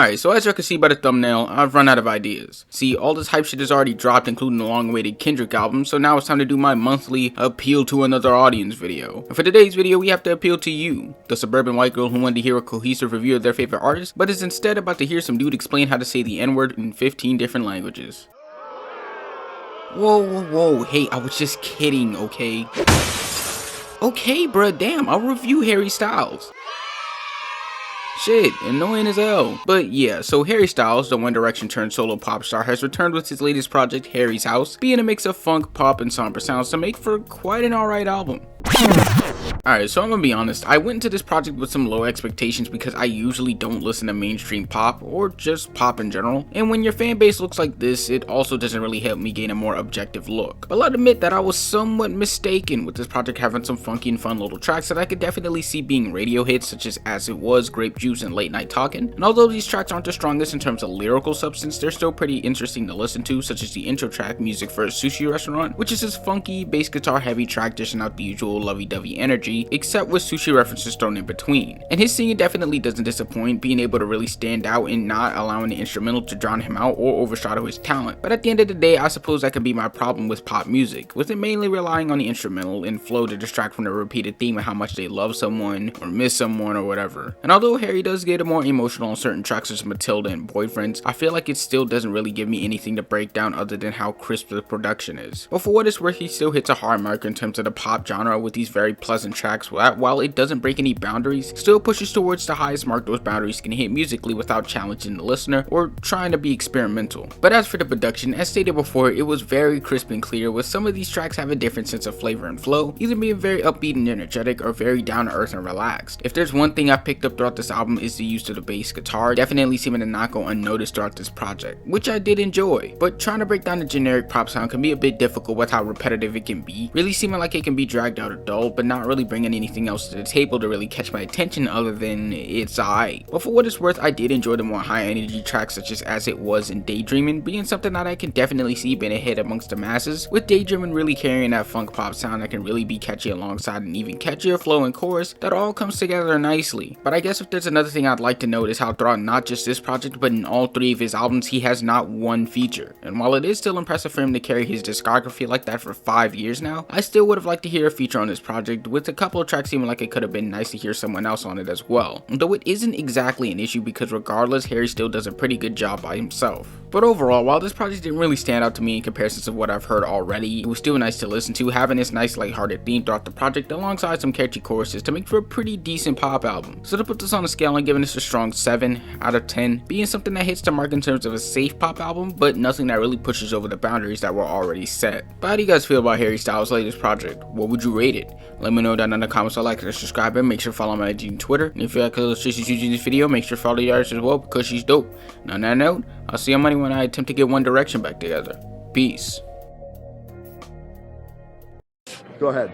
Alright, so as you can see by the thumbnail, I've run out of ideas. See, all this hype shit is already dropped, including the long-awaited Kendrick album, so now it's time to do my monthly appeal to another audience video. And for today's video, we have to appeal to you, the suburban white girl who wanted to hear a cohesive review of their favorite artist, but is instead about to hear some dude explain how to say the N-word in 15 different languages. Whoa, hey, I was just kidding, okay? Okay, bruh, damn, I'll review Harry Styles. Shit, annoying as hell. But yeah, so Harry Styles, the One Direction turned solo pop star, has returned with his latest project, Harry's House, being a mix of funk, pop, and somber sounds to make for quite an alright album. Alright, so I'm gonna be honest, I went into this project with some low expectations because I usually don't listen to mainstream pop, or just pop in general, and when your fan base looks like this, it also doesn't really help me gain a more objective look. But I'll admit that I was somewhat mistaken, with this project having some funky and fun little tracks that I could definitely see being radio hits such as It Was, Grape Juice, and Late Night Talkin', and although these tracks aren't the strongest in terms of lyrical substance, they're still pretty interesting to listen to, such as the intro track, Music for a Sushi Restaurant, which is this funky, bass guitar heavy track dishing out the usual lovey-dovey energy, except with sushi references thrown in between. And his singing definitely doesn't disappoint, being able to really stand out and not allowing the instrumental to drown him out or overshadow his talent. But at the end of the day, I suppose that can be my problem with pop music, with it mainly relying on the instrumental and flow to distract from the repeated theme of how much they love someone or miss someone or whatever. And although Harry does get more emotional on certain tracks such as Matilda and Boyfriends, I feel like it still doesn't really give me anything to break down other than how crisp the production is. But for what it's worth, he still hits a hard mark in terms of the pop genre with these very pleasant tracks that, while it doesn't break any boundaries, still pushes towards the highest mark those boundaries can hit musically without challenging the listener or trying to be experimental. But as for the production, as stated before, it was very crisp and clear, with some of these tracks having a different sense of flavor and flow, either being very upbeat and energetic or very down to earth and relaxed. If there's one thing I picked up throughout this album, is the use of the bass guitar, definitely seeming to not go unnoticed throughout this project, which I did enjoy. But trying to break down the generic pop sound can be a bit difficult with how repetitive it can be, really seeming like it can be dragged out or dull, but not really bringing anything else to the table to really catch my attention other than it's alright. But for what it's worth, I did enjoy the more high energy tracks such as It Was and Daydreamin' being something that I can definitely see being a hit amongst the masses, with Daydreamin' really carrying that funk pop sound that can really be catchy alongside an even catchier flow and chorus that all comes together nicely. But I guess if there's another thing I'd like to note is how throughout not just this project but in all three of his albums he has not one feature. And while it is still impressive for him to carry his discography like that for 5 years now, I still would have liked to hear a feature on this project, with a couple of tracks seeming like it could have been nice to hear someone else on it as well. Though it isn't exactly an issue because regardless, Harry still does a pretty good job by himself. But overall, while this project didn't really stand out to me in comparison to what I've heard already, it was still nice to listen to, having this nice lighthearted theme throughout the project alongside some catchy choruses to make for a pretty decent pop album. So to put this on a scale, I'm giving this a strong 7 out of 10, being something that hits the mark in terms of a safe pop album, but nothing that really pushes over the boundaries that were already set. But how do you guys feel about Harry Styles' latest project? What would you rate it? Let me know down in the comments. Like and subscribe, and make sure to follow my IG and Twitter. And if you like illustrations using this video, make sure to follow the artist as well because she's dope. And on that note, I'll see you on Monday when I attempt to get One Direction back together. Peace. Go ahead.